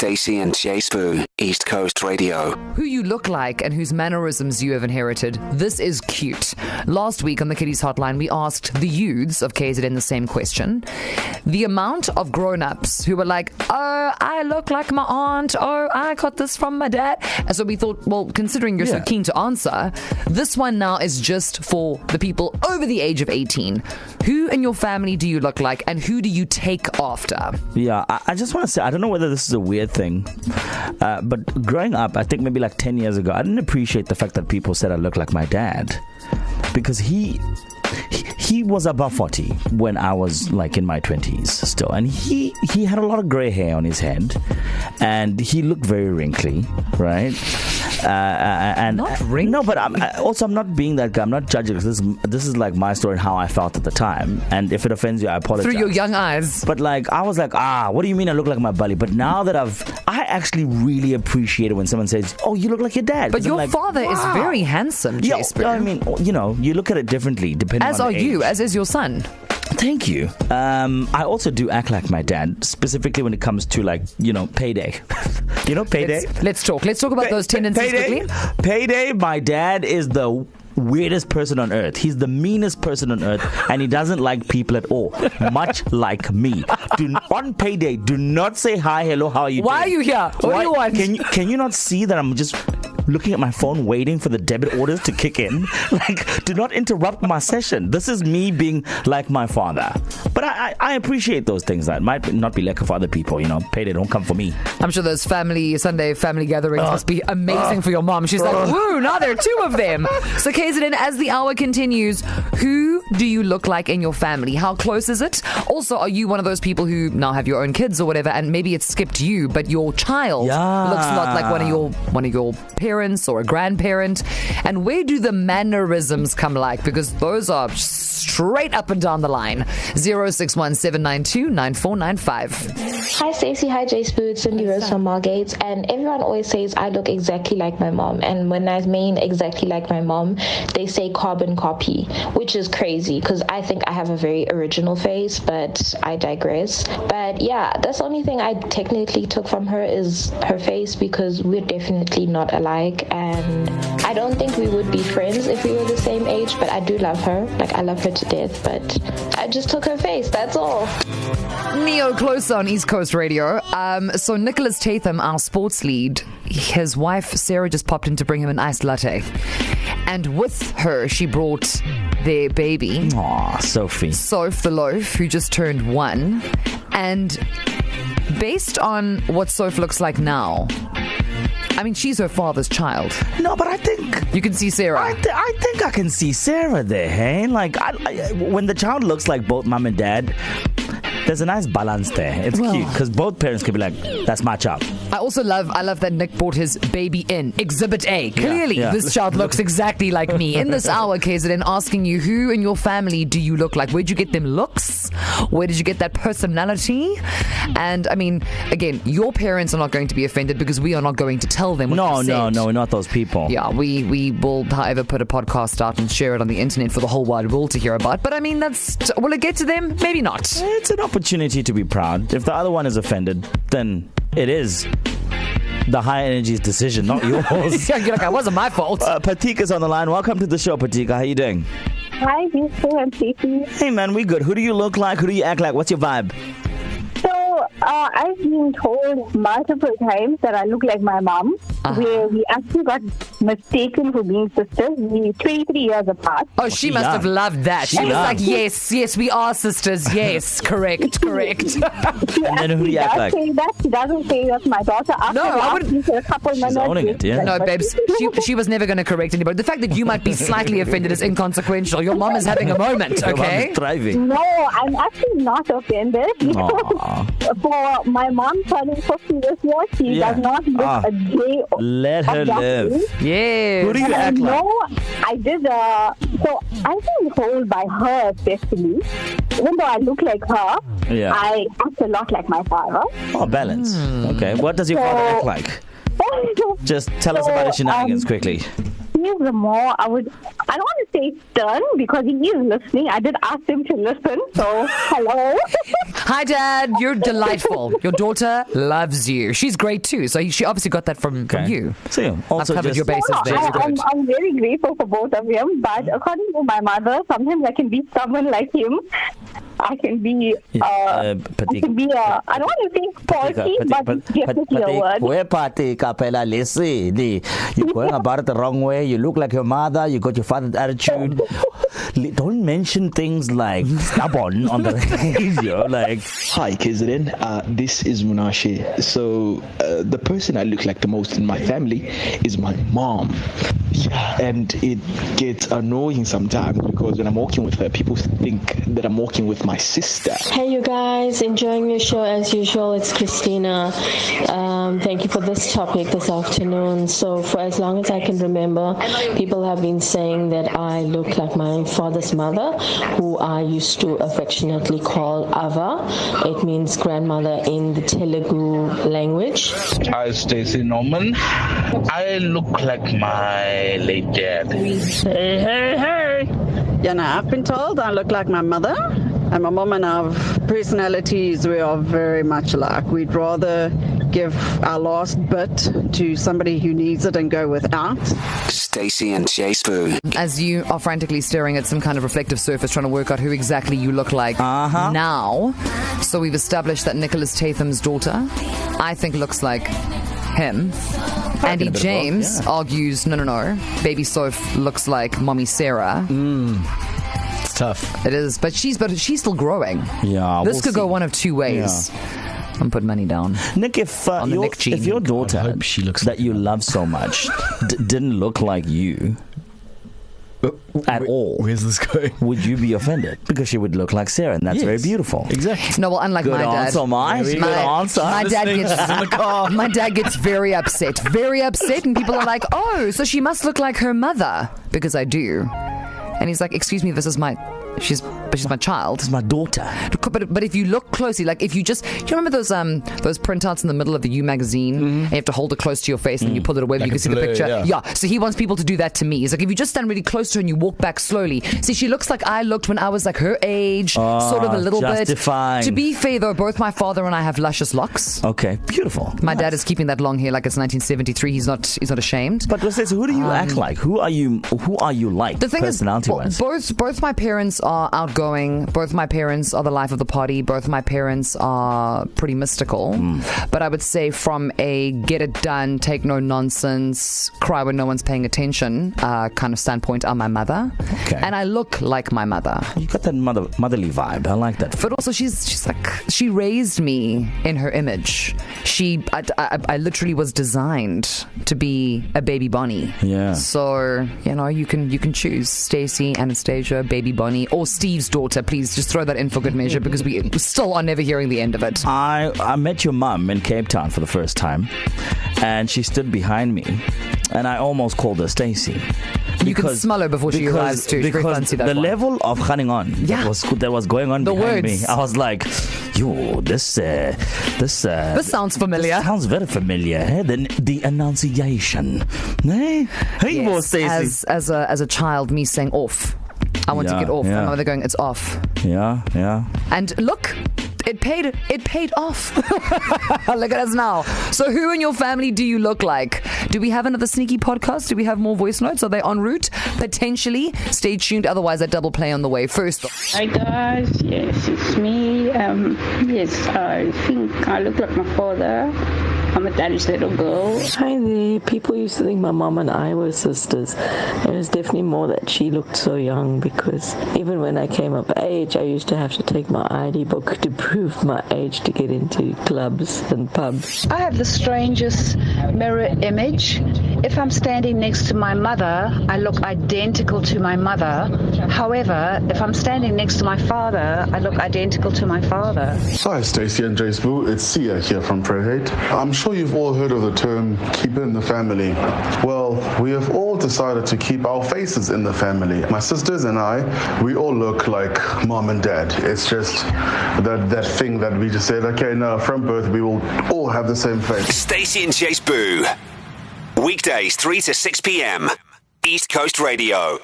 Stacey and J Sbu, East Coast Radio. Who you look like and whose mannerisms you have inherited. This is cute. Last week on the Kiddies Hotline, we asked the youths of KZN the same question. The amount of grown-ups who were like, oh, I look like my aunt. Oh, I got this from my dad. And so we thought, well, considering you're so keen to answer, this one now is just for the people over the age of 18. Who in your family do you look like and who do you take after? Yeah, I just want to say, I don't know whether this is a weird thing, but growing up, I think maybe like 10 years ago, I didn't appreciate the fact that people said I look like my dad, because he was above 40 when I was like in my 20s still, and he had a lot of grey hair on his head, and he looked very wrinkly, right? And not wrinkly. No, but I'm not being that guy. I'm not judging. This is like my story and how I felt at the time. And if it offends you, I apologize. Through your young eyes. But like, I was like, what do you mean I look like my buddy? But now that I actually really appreciate it when someone says, oh, you look like your dad. But your like, father is very handsome, J Sbu. I mean, you look at it differently depending as on are the you, age. as is your son. Thank you. I also do act like my dad, specifically when it comes to like, payday. Payday? Let's talk about those tendencies quickly. Payday, my dad is the weirdest person on earth. He's the meanest person on earth, and he doesn't like people at all, much like me. On payday, do not say hi, hello, how are you doing? Why are you here? What do you want? Can you not see that I'm just looking at my phone waiting for the debit orders to kick in? Like, do not interrupt my session. This is me being like my father. But I appreciate those things that might not be like for other people. Payday don't come for me. I'm sure those Sunday family gatherings must be amazing for your mom. She's like, woo, now there are two of them. So KZN, as the hour continues, who do you look like in your family? How close is it? Also, are you one of those people who now have your own kids or whatever, and maybe it's skipped you, but your child looks a lot like one of your parents or a grandparent? And where do the mannerisms come like? Because those are straight up and down the line. 0617929495. Hi Stacey, hi J Sbu, it's Cindy Rose from Margate, and everyone always says I look exactly like my mom, and when I mean exactly like my mom, they say carbon copy, which is crazy because I think I have a very original face, but I digress. But yeah, that's the only thing I technically took from her is her face, because we're definitely not alike, and I don't think we would be friends if we were the same age, but I do love her. Like, I love her to death, but I just took her face, that's all. Neo closer on East Coast Radio. So Nicholas Tatham, our sports lead, his wife Sarah just popped in to bring him an iced latte, and with her she brought their baby. Aw, Sophie. Soph the loaf, who just turned 1. And based on what Soph looks like now, I mean, she's her father's child. No, but I think you can see Sarah. I think I can see Sarah there, hey? Like, when the child looks like both mom and dad, there's a nice balance there. It's cute because both parents can be like, that's my child. I love that Nick brought his baby in. Exhibit A. Clearly, this child looks exactly like me. In this hour, KZN, asking you, who in your family do you look like? Where'd you get them looks? Where did you get that personality? And I mean, again, your parents are not going to be offended because we are not going to tell them what you said. No, we're not those people. Yeah, we will, however, put a podcast out and share it on the internet for the whole wide world to hear about. But I mean, will it get to them? Maybe not. It's an opportunity to be proud. If the other one is offended, then it is the high energy's decision, not yours. You're like, it wasn't my fault. Patika's on the line. Welcome to the show, Patika. How you doing? Hi, Yusuf and Stacey. Hey, man, we good. Who do you look like? Who do you act like? What's your vibe? So, I've been told multiple times that I look like my mom, where we actually got mistaken for being sisters. We're 23 years apart. Oh, she must have loved that. She was like, yes, we are sisters. Yes, correct. She And then who do you act like? say that. She doesn't say that's my daughter. After I wouldn't. For a couple minutes, owning it, yeah. No, babes, she was never going to correct anybody. The fact that you might be slightly offended is inconsequential. Your mom is having a moment, Your mom okay? is thriving. No, I'm actually not offended. For my mom turning 50 this year, she does not look a day Let her live. Yeah. Who do you act like? No, I did. So I've been told by her especially, even though I look like her, I act a lot like my father. Oh, balance. Okay. What does your father act like? Just tell us about his shenanigans quickly. He's the more, I don't want to say stern because he is listening. I did ask him to listen, so hello. Hi, Dad. You're delightful. Your daughter loves you. She's great too. So she obviously got that from you. So yeah, also I've covered just, your bases there. I'm very grateful for both of them, but according to my mother, sometimes I can be someone like him. I can be, I don't want to say faulty, but definitely a word. You're going about it the wrong way. You look like your mother. You got your father's attitude. Don't mention things like stubborn on the radio. Like, hi, KZN. This is Munashe. So, the person I look like the most in my family is my mom. Yeah, and it gets annoying sometimes because when I'm walking with her, people think that I'm walking with my sister. Hey, you guys, enjoying your show as usual. It's Christina. Thank you for this topic this afternoon. So, for as long as I can remember, people have been saying that I look like my father's mother, who I used to affectionately call Ava. It means grandmother in the Telugu language. Hi, Stacey Norman. I look like my late dad. Hey. I've been told I look like my mother. And my mom and I have personalities we are very much alike. We'd rather give our last bit to somebody who needs it and go without. Stacey and J Sbu. As you are frantically staring at some kind of reflective surface trying to work out who exactly you look like now. So we've established that Nicholas Tatham's daughter, I think, looks like him. Andy James argues, no. Baby Soph looks like Mommy Sarah. It's tough. It is, but she's still growing. Yeah, this could go one of two ways. Yeah. I'm putting money down. Nick, if your daughter she looks that you love so much didn't look like you at all, where's this going? Would you be offended? Because she would look like Sarah, and that's very beautiful. Exactly. No, well, unlike my dad. Good answer. My dad gets very upset, and people are like, "Oh, so she must look like her mother," because I do. And he's like, "Excuse me, this is she's my child. It's my daughter." But if you look closely, like if you do you remember those printouts in the middle of the U magazine? And you have to hold it close to your face and then you pull it away, like you can see the picture. Yeah. So he wants people to do that to me. He's like, if you just stand really close to her and you walk back slowly. See, she looks like I looked when I was like her age, sort of a little justifying. bit. To be fair though, both my father and I have luscious locks. Okay, beautiful. My dad is keeping that long hair like it's 1973. He's not ashamed. But who do you act like? Who are you like? The thing is, both my parents are outgoing. Both my parents are the life of the party. Both my parents are pretty mystical. But I would say from a get it done, take no nonsense, cry when no one's paying attention kind of standpoint are my mother. Okay. And I look like my mother. You got that motherly vibe. I like that. But also she's like, she raised me in her image. I literally was designed to be a baby Bonnie. Yeah. So, you can choose Stacey, Anastasia, baby Bonnie, or Steve's daughter. Please just throw that in for good measure because we still are never hearing the end of it. I met your mum in Cape Town for the first time, and she stood behind me, and I almost called her Stacey. You can smell her before she arrives too. Because the level of running on that was going on behind me, I was like, yo, this sounds familiar. This sounds very familiar. Eh? The enunciation. Eh? Hey, yes, Stacey. As a child, me saying off. I want to get off. Yeah. My mother going, it's off. Yeah. And look, it paid off. Look at us now. So who in your family do you look like? Do we have another sneaky podcast? Do we have more voice notes? Are they en route? Potentially. Stay tuned. Otherwise, a double play on the way. First. Hi guys. Yes, it's me. Yes, I think I look like my father. I'm a daddy's little girl. Hi there. People used to think my mom and I were sisters. It was definitely more that she looked so young because even when I came of age, I used to have to take my ID book to prove my age to get into clubs and pubs. I have the strangest mirror image. If I'm standing next to my mother, I look identical to my mother. However, if I'm standing next to my father, I look identical to my father. Hi, Stacey and J Sbu. It's Sia here from ProHate. I'm sure you've all heard of the term keep it in the family. Well, we have all decided to keep our faces in the family. My sisters and I, we all look like mom and dad. It's just that thing that we just said, okay, no, from birth we will all have the same face. Stacey and J Sbu. Weekdays 3 to 6 p.m. East Coast Radio.